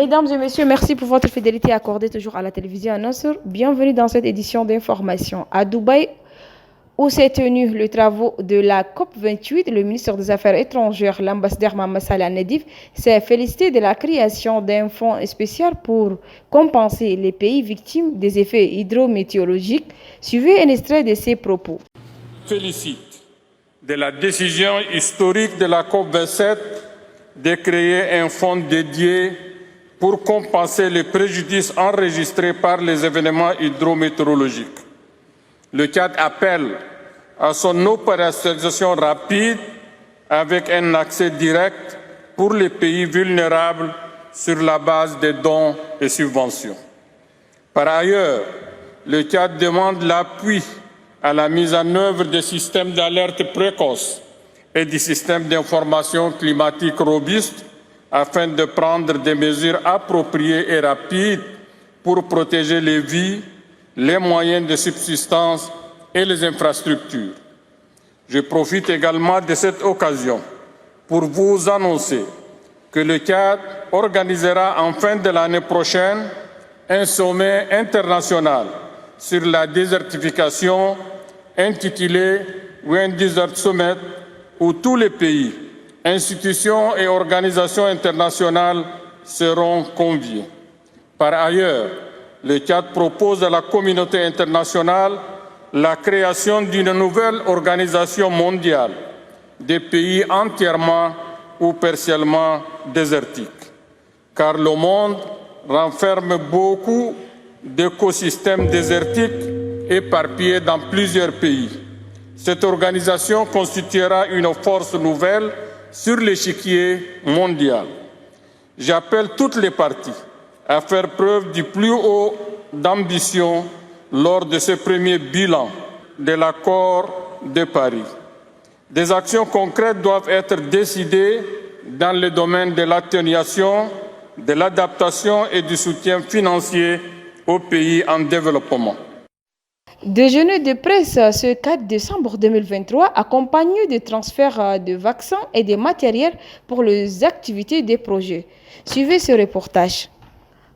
Mesdames et messieurs, merci pour votre fidélité accordée toujours à la télévision An-Nasr. Bienvenue dans cette édition d'information. À Dubaï, où s'est tenu les travaux de la COP28, le ministre des Affaires étrangères, l'ambassadeur Mohamed Salah Nedif, s'est félicité de la création d'un fonds spécial pour compenser les pays victimes des effets hydrométéorologiques. Suivez un extrait de ses propos. Félicite de la décision historique de la COP27 de créer un fonds dédié pour compenser les préjudices enregistrés par les événements hydrométéorologiques. Le Tchad appelle à son opérationnalisation rapide avec un accès direct pour les pays vulnérables sur la base des dons et subventions. Par ailleurs, le Tchad demande l'appui à la mise en œuvre des systèmes d'alerte précoce et du système d'information climatique robuste afin de prendre des mesures appropriées et rapides pour protéger les vies, les moyens de subsistance et les infrastructures. Je profite également de cette occasion pour vous annoncer que le Tchad organisera en fin de l'année prochaine un sommet international sur la désertification intitulé Wind Desert Summit, où tous les pays, institutions et organisations internationales seront conviés. Par ailleurs, le Tchad propose à la communauté internationale la création d'une nouvelle organisation mondiale des pays entièrement ou partiellement désertiques, car le monde renferme beaucoup d'écosystèmes désertiques éparpillés dans plusieurs pays. Cette organisation constituera une force nouvelle sur l'échiquier mondial. J'appelle toutes les parties à faire preuve du plus haut d'ambition lors de ce premier bilan de l'accord de Paris. Des actions concrètes doivent être décidées dans le domaine de l'atténuation, de l'adaptation et du soutien financier aux pays en développement. Déjeuner de presse ce 4 décembre 2023 accompagné de transferts de vaccins et de matériel pour les activités des projets. Suivez ce reportage.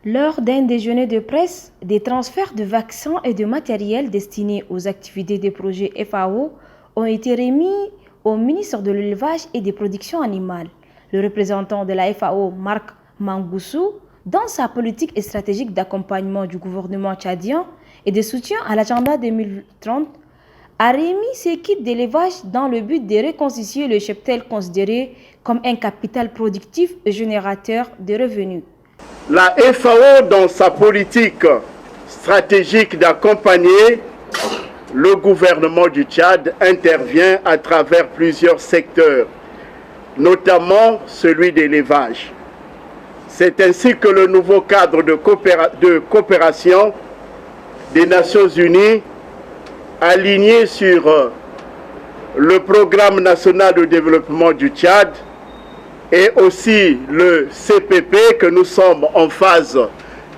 Lors d'un déjeuner de presse, des transferts de vaccins et de matériel destinés aux activités des projets FAO ont été remis au ministre de l'Élevage et des Productions animales. Le représentant de la FAO, Marc Mangoussou, dans sa politique et stratégique d'accompagnement du gouvernement tchadien et de soutien à l'agenda 2030, a remis ces kits d'élevage dans le but de reconstituer le cheptel considéré comme un capital productif et générateur de revenus. La FAO, dans sa politique stratégique d'accompagner le gouvernement du Tchad, intervient à travers plusieurs secteurs, notamment celui de l'élevage. C'est ainsi que le nouveau cadre de coopération des Nations Unies, aligné sur le Programme national de développement du Tchad, et aussi le CPP que nous sommes en phase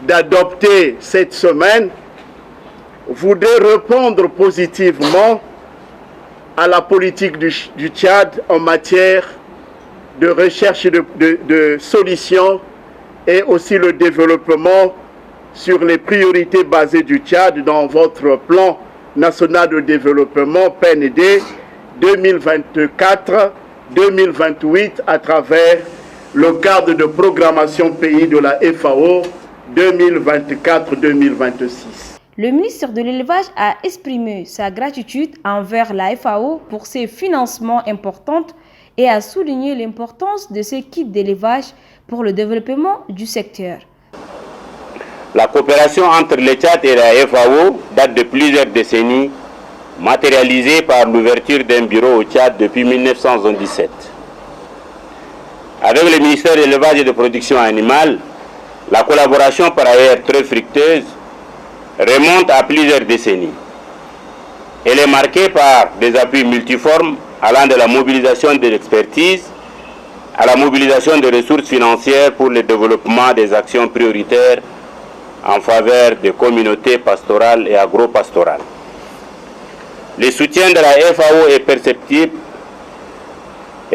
d'adopter cette semaine, voudrait répondre positivement à la politique du Tchad en matière de recherche de solutions et aussi le développement sur les priorités basées du Tchad dans votre plan national de développement PND 2024-2028 à travers le cadre de programmation pays de la FAO 2024-2026. Le ministre de l'Élevage a exprimé sa gratitude envers la FAO pour ses financements importants et a souligné l'importance de ces kits d'élevage pour le développement du secteur. La coopération entre le Tchad et la FAO date de plusieurs décennies, matérialisée par l'ouverture d'un bureau au Tchad depuis 1917. Avec le ministère de l'Élevage et de Production animale, la collaboration par ailleurs très fructueuse remonte à plusieurs décennies. Elle est marquée par des appuis multiformes allant de la mobilisation de l'expertise à la mobilisation de ressources financières pour le développement des actions prioritaires en faveur des communautés pastorales et agro-pastorales. Le soutien de la FAO est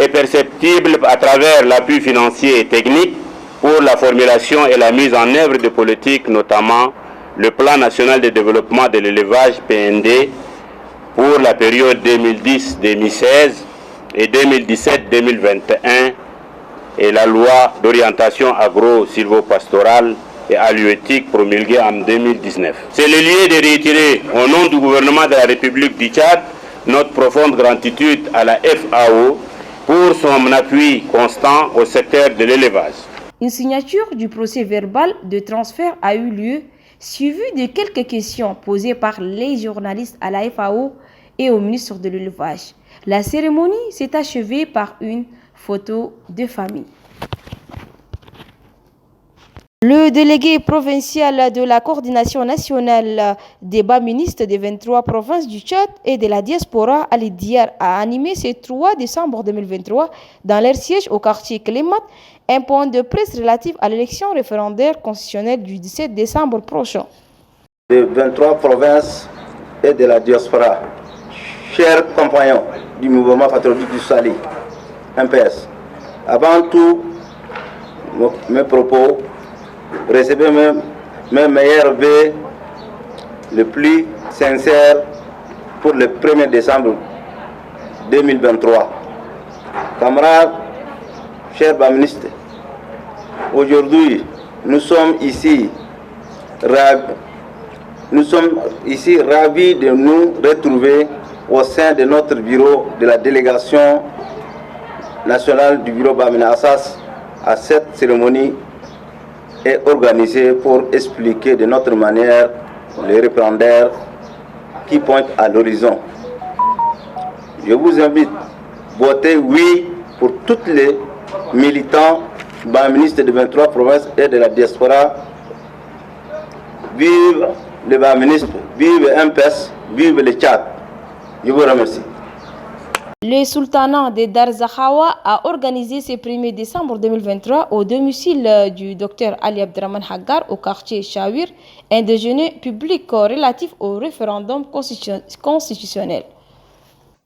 perceptible à travers l'appui financier et technique pour la formulation et la mise en œuvre de politiques, notamment le Plan national de développement de l'élevage PND pour la période 2010-2016 et 2017-2021 et la loi d'orientation agro-silvopastorale et halieutique promulguée en 2019. C'est le lieu de réitérer au nom du gouvernement de la République du Tchad notre profonde gratitude à la FAO pour son appui constant au secteur de l'élevage. Une signature du procès verbal de transfert a eu lieu, suivie de quelques questions posées par les journalistes à la FAO et au ministre de l'élevage. La cérémonie s'est achevée par une photo de famille. Le délégué provincial de la coordination nationale des baministes des 23 provinces du Tchad et de la diaspora, Ali Diar, a animé ce 3 décembre 2023 dans leur siège au quartier Clémat un point de presse relatif à l'élection référendaire constitutionnelle du 17 décembre prochain. Des 23 provinces et de la diaspora, chers compagnons du mouvement patriotique du Sali, MPS, avant tout mes propos, recevez mes meilleurs vœux le plus sincère pour le 1er décembre 2023. Camarades, chers baministres, aujourd'hui nous sommes ici ravis de nous retrouver au sein de notre bureau de la délégation nationale du bureau Bamina Assas à cette cérémonie est organisée pour expliquer de notre manière les référendaires qui pointent à l'horizon. Je vous invite à voter oui pour tous les militants baministres de 23 provinces et de la diaspora. Vive les baministres, vive MPS, vive le Tchad. Je vous remercie. Le sultanat de Darzakhawa a organisé ce 1er décembre 2023 au domicile du Dr Ali Abdraman Haggar au quartier Chawir un déjeuner public relatif au référendum constitutionnel.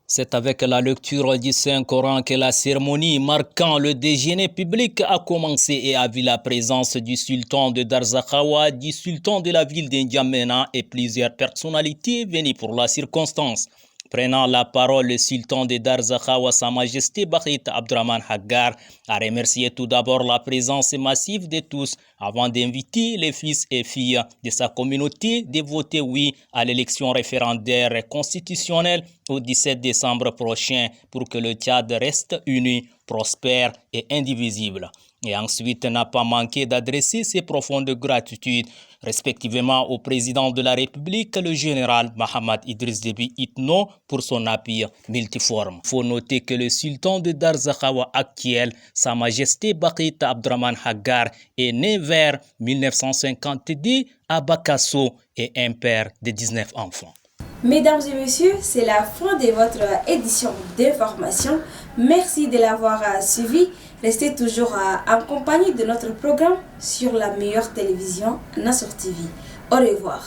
C'est avec la lecture du Saint-Coran que la cérémonie marquant le déjeuner public a commencé et a vu la présence du sultan de Darzakhawa, du sultan de la ville d'Indiamena et plusieurs personnalités venues pour la circonstance. Prenant la parole, le sultan de Darzakhawa, Sa Majesté Bakhit Abdraman Haggar, a remercié tout d'abord la présence massive de tous avant d'inviter les fils et filles de sa communauté de voter oui à l'élection référendaire constitutionnelle au 17 décembre prochain pour que le Tchad reste uni, prospère et indivisible. Et ensuite n'a pas manqué d'adresser ses profondes gratitudes respectivement au président de la République, le général Mohamed Idriss Déby Itno, pour son appui multiforme. Il faut noter que le sultan de Darzakhawa actuel, Sa Majesté Bakhit Abdraman Haggar, est né vers 1952 à Bakasso et un père de 19 enfants. Mesdames et messieurs, c'est la fin de votre édition d'information. Merci de l'avoir suivi. Restez toujours en compagnie de notre programme sur la meilleure télévision, Nassur TV. Au revoir.